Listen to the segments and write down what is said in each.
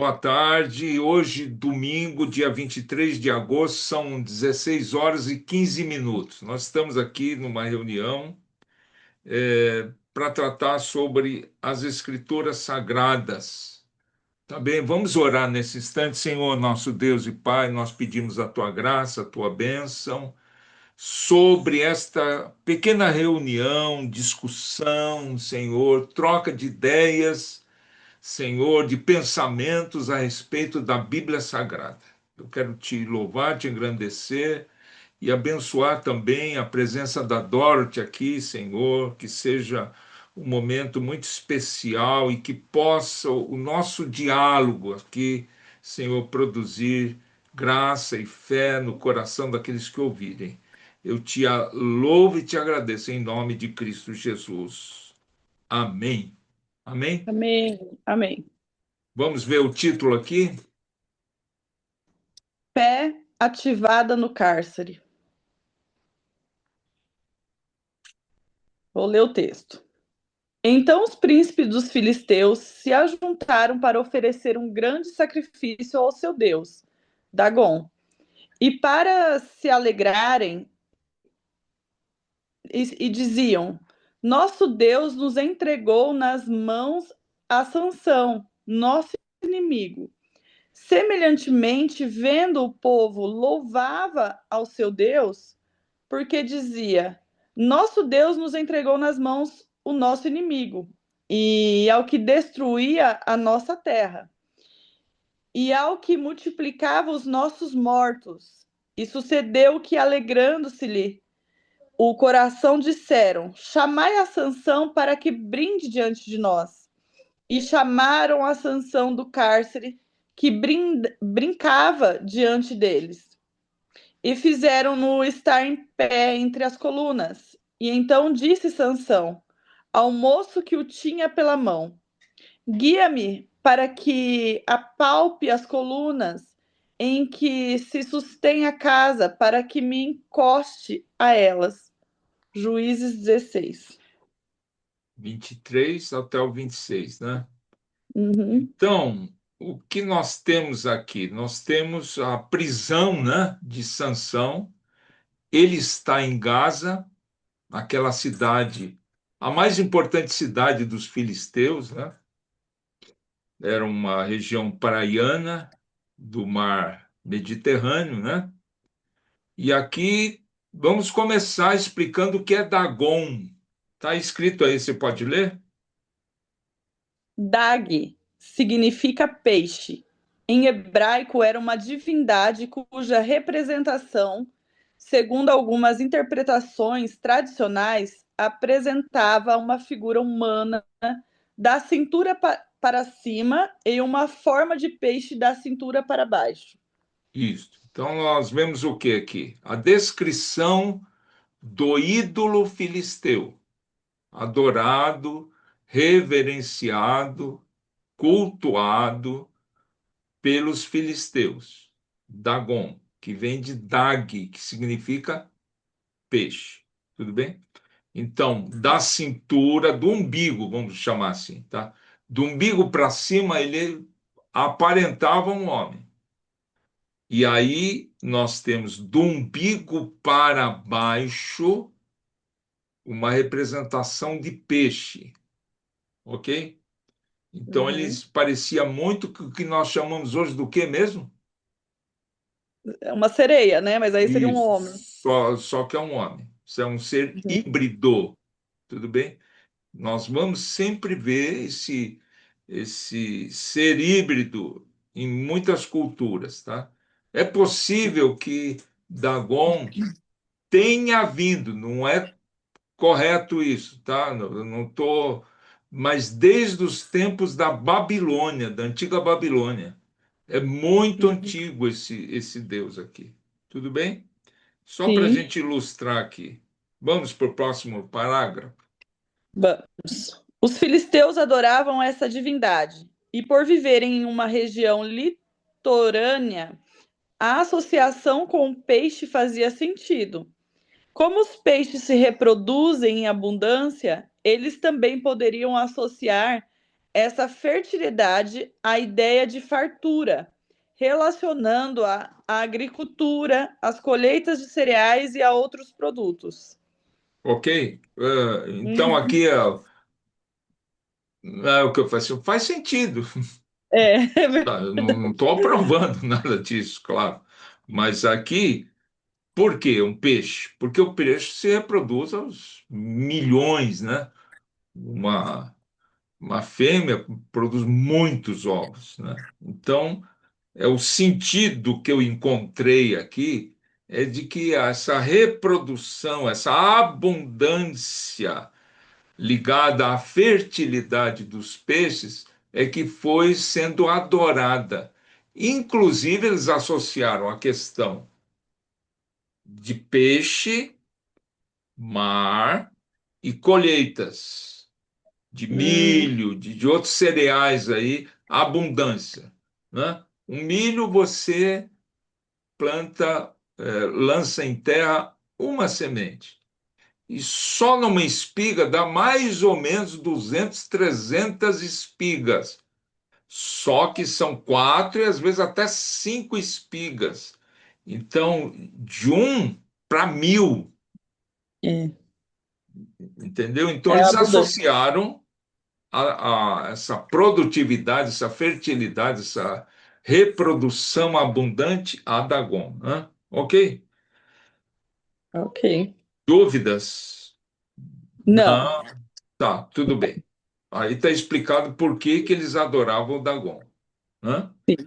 Boa tarde. Hoje, domingo, dia 23 de agosto, são 16 horas e 15 minutos. Nós estamos aqui numa reunião para tratar sobre as Escrituras Sagradas. Tá bem? Vamos orar nesse instante. Senhor, nosso Deus e Pai, nós pedimos a tua graça, a tua bênção sobre esta pequena reunião, discussão, Senhor, troca de ideias, Senhor, de pensamentos a respeito da Bíblia Sagrada. Eu quero te louvar, te engrandecer e abençoar também a presença da Dorothy aqui, Senhor, que seja um momento muito especial e que possa o nosso diálogo aqui, Senhor, produzir graça e fé no coração daqueles que ouvirem. Eu te louvo e te agradeço em nome de Cristo Jesus. Amém. Amém? Amém, amém. Vamos ver o título aqui? Fé ativada no cárcere. Vou ler o texto. Então os príncipes dos filisteus se ajuntaram para oferecer um grande sacrifício ao seu Deus, Dagom. E para se alegrarem, e diziam: Nosso Deus nos entregou nas mãos a Sansão, nosso inimigo. Semelhantemente, vendo o povo louvava ao seu Deus, porque dizia: Nosso Deus nos entregou nas mãos o nosso inimigo, e ao que destruía a nossa terra, e ao que multiplicava os nossos mortos. E sucedeu que, alegrando-se-lhe o coração, disseram: Chamai a Sansão para que brinde diante de nós. E chamaram a Sansão do cárcere, que brincava diante deles. E fizeram-no estar em pé entre as colunas. E então disse Sansão ao moço que o tinha pela mão: Guia-me para que apalpe as colunas em que se sustém a casa, para que me encoste a elas. Juízes 16. 23 até o 26, né? Uhum. Então, o que nós temos aqui? Nós temos a prisão, né, de Sansão. Ele está em Gaza, aquela cidade, a mais importante cidade dos filisteus, né? Era uma região praiana do mar Mediterrâneo, né? E aqui vamos começar explicando o que é Dagon. Está escrito aí, você pode ler? Dag significa peixe. Em hebraico, era uma divindade cuja representação, segundo algumas interpretações tradicionais, apresentava uma figura humana da cintura para cima e uma forma de peixe da cintura para baixo. Isso. Então nós vemos o que aqui? A descrição do ídolo filisteu, adorado, reverenciado, cultuado pelos filisteus. Dagon, que vem de Dag, que significa peixe. Tudo bem? Então, da cintura, do umbigo, vamos chamar assim, tá? Do umbigo para cima, ele aparentava um homem. E aí nós temos do umbigo para baixo uma representação de peixe, ok? Então Uhum. eles parecia muito com o que nós chamamos hoje do quê mesmo? É uma sereia, né? Mas aí seria um Isso, homem. só que é um homem. Isso é um ser Uhum. híbrido, tudo bem? Nós vamos sempre ver esse ser híbrido em muitas culturas, tá? É possível que Dagon tenha vindo, não é correto isso, tá? Não estou. Mas desde os tempos da Babilônia, da antiga Babilônia. É muito Uhum. antigo esse Deus aqui. Tudo bem? Só para a Sim. gente ilustrar aqui. Vamos para o próximo parágrafo. Vamos. Os filisteus adoravam essa divindade, e por viverem em uma região litorânea, a associação com o peixe fazia sentido. Como os peixes se reproduzem em abundância, eles também poderiam associar essa fertilidade à ideia de fartura, relacionando a agricultura, as colheitas de cereais e a outros produtos. Ok? Então Uhum. aqui é o que eu faço. Faz sentido. É, é Tá, verdade. eu não estou aprovando nada disso, claro. Mas aqui, por que um peixe? Porque o peixe se reproduz aos milhões, né? Uma, uma fêmea produz muitos ovos, né? Então, o sentido que eu encontrei aqui é de que essa reprodução, essa abundância ligada à fertilidade dos peixes é que foi sendo adorada. Inclusive, eles associaram a questão de peixe, mar e colheitas de Hum, milho, de outros cereais aí, abundância, né? O milho você planta, lança em terra uma semente. E só numa espiga dá mais ou menos 200, 300 espigas. Só que são quatro e às vezes até cinco espigas. Então, de um para mil, é, entendeu? Então, é eles abundante. associaram a essa produtividade, essa fertilidade, essa reprodução abundante a Dagon, né? Ok? Ok. Dúvidas? Não. Não. Tá, tudo bem. Aí está explicado por que que eles adoravam o Dagon, né? Sim.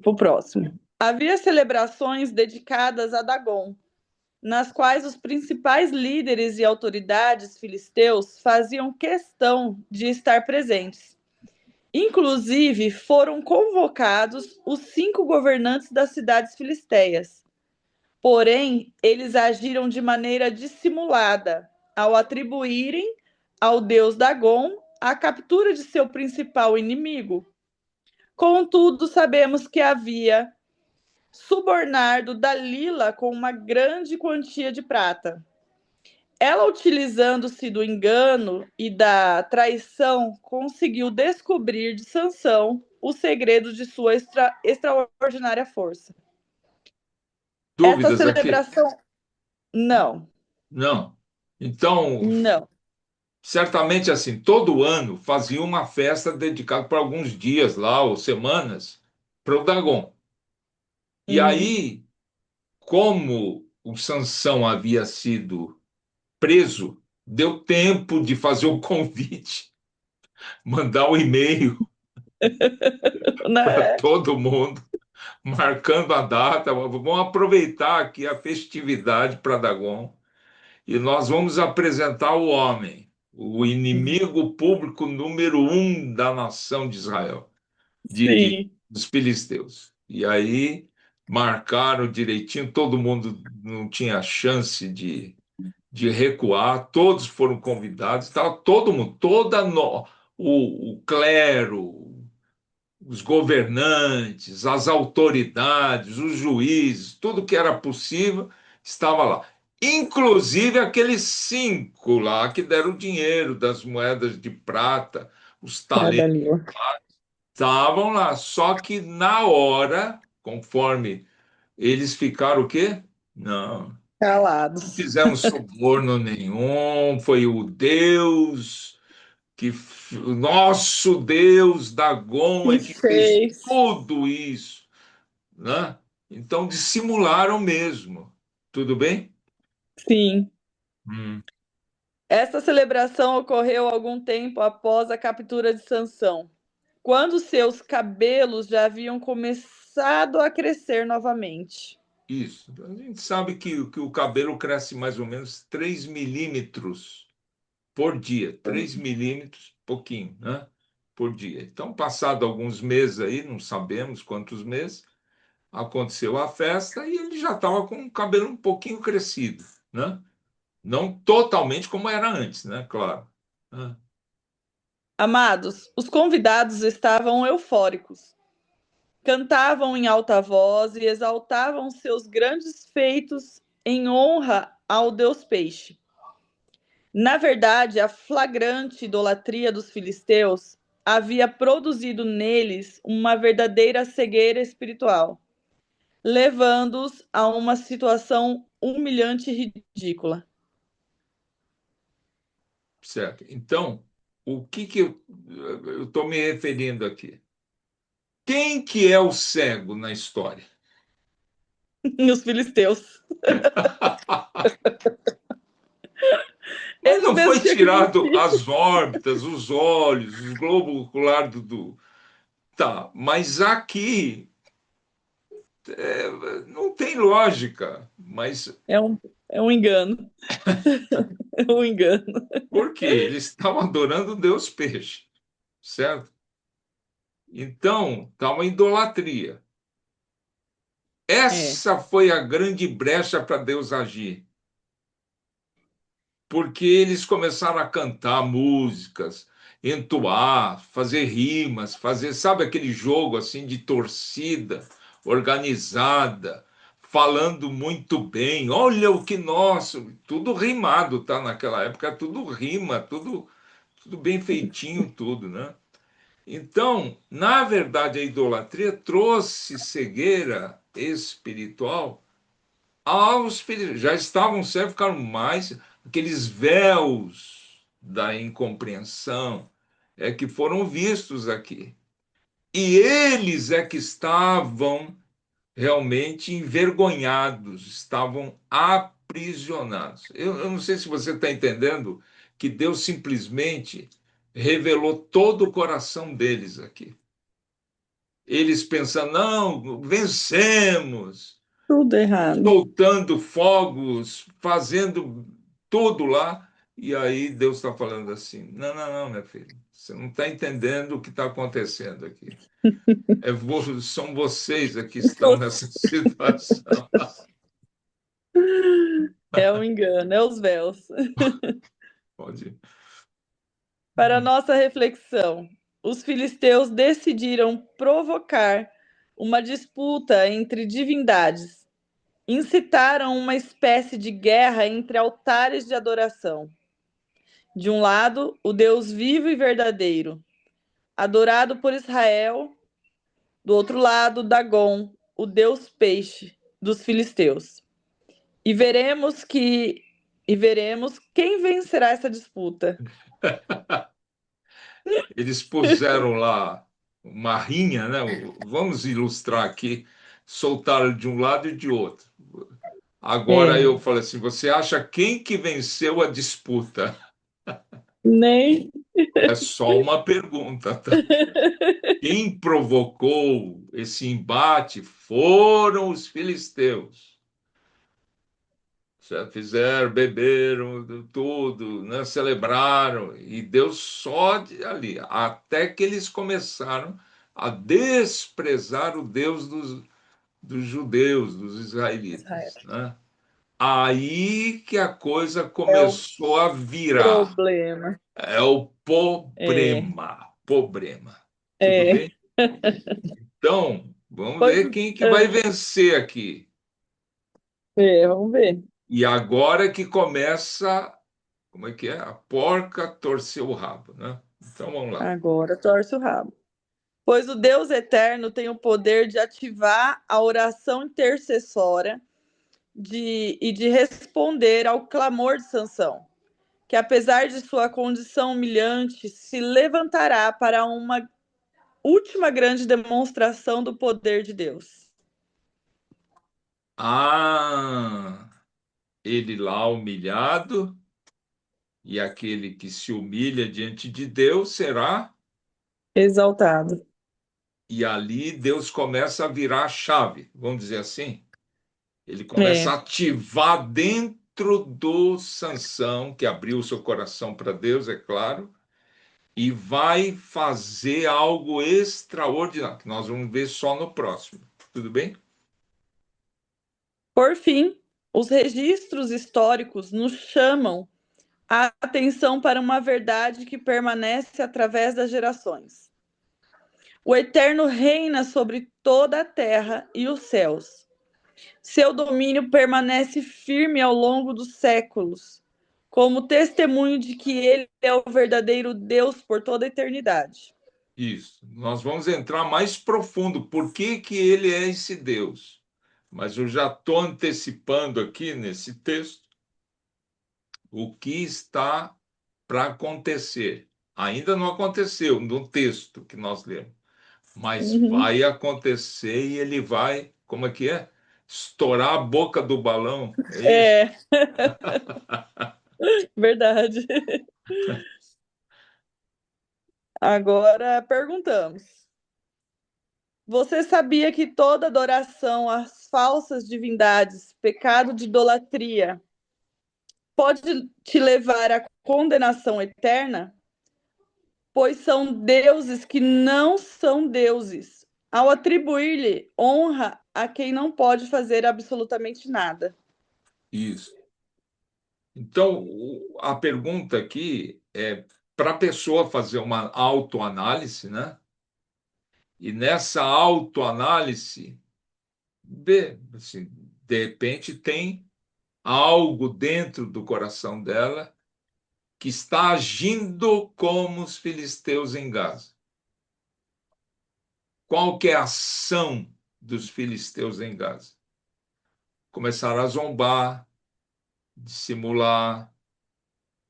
Para o próximo. Havia celebrações dedicadas a Dagon, nas quais os principais líderes e autoridades filisteus faziam questão de estar presentes. Inclusive, foram convocados os 5 governantes das cidades filisteias. Porém, eles agiram de maneira dissimulada ao atribuírem ao deus Dagon a captura de seu principal inimigo. Contudo, sabemos que havia subornado Dalila com uma grande quantia de prata. Ela, utilizando-se do engano e da traição, conseguiu descobrir de Sansão o segredo de sua extraordinária força. Esta Dúvidas aqui? celebração, não, Não. Então, não. certamente assim, todo ano fazia uma festa dedicada para alguns dias lá, ou semanas, para o Dagon. E Hum. aí, como o Sansão havia sido preso, deu tempo de fazer o convite, mandar o e-mail para Né? todo mundo, marcando a data. Vamos aproveitar aqui a festividade para Dagon e nós vamos apresentar o homem, o inimigo público número um da nação de Israel, Sim, dos filisteus. E aí marcaram direitinho, todo mundo não tinha chance de recuar, todos foram convidados, estava todo mundo, o clero, os governantes, as autoridades, os juízes, tudo que era possível estava lá. Inclusive aqueles cinco lá que deram o dinheiro das moedas de prata, os para talentos, Dalila. estavam lá. Só que na hora, conforme eles ficaram o quê? Não, não Calados. fizemos suborno nenhum, foi o Deus o nosso Deus Dagon E é que fez fez. tudo isso, né? Então dissimularam mesmo. Tudo bem? Sim. Hum, Esta celebração ocorreu algum tempo após a captura de Sansão, quando seus cabelos já haviam começado a crescer novamente. isso. A gente sabe que o cabelo cresce mais ou menos 3 milímetros por dia. 3 milímetros, pouquinho, né? Por dia. Então, passado alguns meses aí, não sabemos quantos meses, aconteceu a festa e ele já estava com o cabelo um pouquinho crescido, né? Não totalmente como era antes, né? Claro. Ah, Amados, os convidados estavam eufóricos. Cantavam em alta voz e exaltavam seus grandes feitos em honra ao Deus Peixe. Na verdade, a flagrante idolatria dos filisteus havia produzido neles uma verdadeira cegueira espiritual, levando-os a uma situação humilhante e ridícula. Certo. Então, o que que eu estou me referindo aqui? Quem que é o cego na história? Os filisteus. Mas Eles não mesmos foi tinham que tirado mentir. as órbitas, os olhos, os globos oculares Tá, mas aqui não tem lógica. Mas É um, é um engano. É um engano. por quê? Eles estavam adorando o Deus peixe, certo? Então, tá uma idolatria. É. Essa foi a grande brecha para Deus agir. Porque eles começaram a cantar músicas, entoar, fazer rimas, fazer, sabe aquele jogo assim de torcida organizada, falando muito bem. Olha o que nosso, tudo rimado, tá? Naquela época tudo rima, tudo bem feitinho, tudo, né? Então, na verdade, a idolatria trouxe cegueira espiritual aos filhos. Já estavam cegos, ficaram mais aqueles véus da incompreensão que foram vistos aqui. E eles é que estavam realmente envergonhados, estavam aprisionados. Eu não sei se você está entendendo que Deus simplesmente revelou todo o coração deles aqui. Eles pensando, não, vencemos, Tudo errado. soltando fogos, fazendo tudo lá. E aí Deus está falando assim: não, não, não, minha filha, você não está entendendo o que está acontecendo aqui. São vocês que estão nessa situação. É um engano, é os véus. Pode ir. Para nossa reflexão, os filisteus decidiram provocar uma disputa entre divindades. Incitaram uma espécie de guerra entre altares de adoração. De um lado, o Deus vivo e verdadeiro, adorado por Israel. Do outro lado, Dagon, o Deus peixe dos filisteus. E veremos quem vencerá essa disputa. Eles puseram lá uma rinha, né? Vamos ilustrar aqui, soltaram de um lado e de outro. Agora É, eu falei assim: você acha quem que venceu a disputa? nem É só uma pergunta, tá? Quem provocou esse embate foram os filisteus. Certo? Fizeram, beberam, tudo, né? Celebraram, e deu só ali, até que eles começaram a desprezar o Deus dos judeus, dos Israel. israelitas, né? Aí que a coisa É o começou a virar. problema. É o É, problema. Tudo é. bem? Então, vamos Pois, ver quem que vai vencer aqui. vamos ver. E agora que começa, como é que é? A porca torceu o rabo, né? Então vamos lá. Agora torce o rabo. Pois o Deus eterno tem o poder de ativar a oração intercessória e de responder ao clamor de Sansão, que apesar de sua condição humilhante, se levantará para uma última grande demonstração do poder de Deus. Ah, ele lá humilhado, e aquele que se humilha diante de Deus será, Exaltado. e ali Deus começa a virar a chave, vamos dizer assim. Ele começa É. a ativar dentro do Sansão, que abriu o seu coração para Deus, é claro, e vai fazer algo extraordinário, que nós vamos ver só no próximo. Tudo bem? Por fim, os registros históricos nos chamam a atenção para uma verdade que permanece através das gerações. O Eterno reina sobre toda a terra e os céus. Seu domínio permanece firme ao longo dos séculos, como testemunho de que ele é o verdadeiro Deus por toda a eternidade. Isso. Nós vamos entrar mais profundo. Por que que ele é esse Deus? Mas eu já estou antecipando aqui nesse texto o que está para acontecer. Ainda não aconteceu no texto que nós lemos, mas Uhum. vai acontecer e ele vai, como é que é? Estourar a boca do balão, é isso? É, verdade. Agora perguntamos: você sabia que toda adoração às falsas divindades, pecado de idolatria, pode te levar à condenação eterna? Pois são deuses que não são deuses, ao atribuir-lhe honra a quem não pode fazer absolutamente nada. Isso. Então, a pergunta aqui é para a pessoa fazer uma autoanálise, né? E nessa autoanálise, ver, assim, de repente tem algo dentro do coração dela que está agindo como os filisteus em Gaza. Qual que é a ação dos filisteus em Gaza? Começaram a zombar, dissimular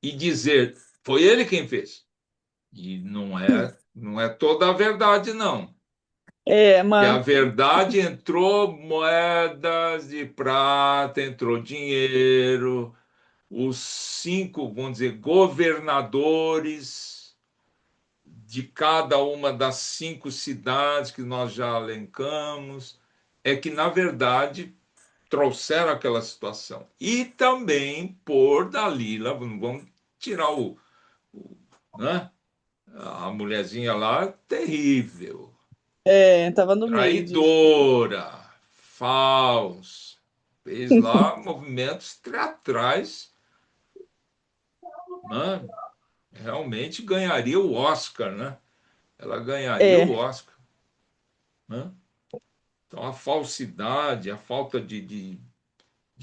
e dizer, foi ele quem fez. E não é toda a verdade, não. É, Que a uma. verdade entrou moedas de prata, entrou dinheiro, os cinco, vamos dizer, governadores de cada uma das cinco cidades que nós já elencamos, é que, na verdade, trouxeram aquela situação. E também, por Dalila, vamos tirar né? A mulherzinha lá, terrível, É, tava no meio disso. traidora, falsa, fez lá movimentos teatrais, né? Realmente ganharia o Oscar, né? Ela ganharia o É, Oscar, né? Então, a falsidade, a falta de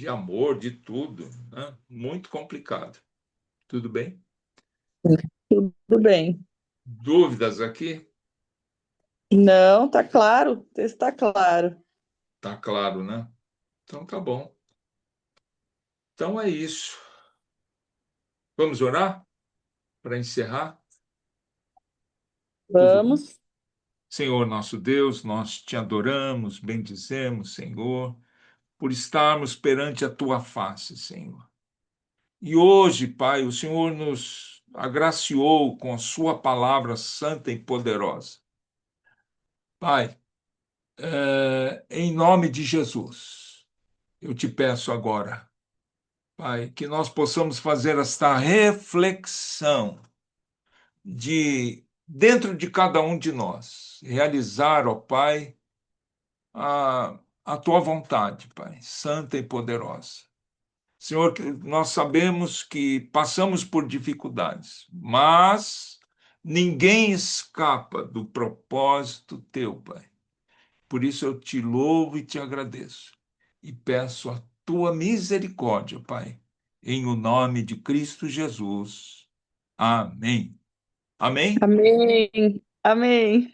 amor, de tudo, né? Muito complicado. Tudo bem? tudo bem. Dúvidas aqui? Não, tá claro. O texto tá claro. Tá claro, né? Então, tá bom. Então, é isso. Vamos orar para encerrar? Tudo bem? Vamos. Senhor nosso Deus, nós te adoramos, bendizemos, Senhor, por estarmos perante a tua face, Senhor. E hoje, Pai, o Senhor nos agraciou com a sua palavra santa e poderosa. Pai, em nome de Jesus, eu te peço agora, Pai, que nós possamos fazer esta reflexão dentro de cada um de nós, realizar, ó Pai, a tua vontade, Pai, santa e poderosa. Senhor, que nós sabemos que passamos por dificuldades, mas ninguém escapa do propósito teu, Pai. Por isso eu te louvo e te agradeço e peço a tua misericórdia, Pai, em o nome de Cristo Jesus. Amém. Amém? Amém. Amém.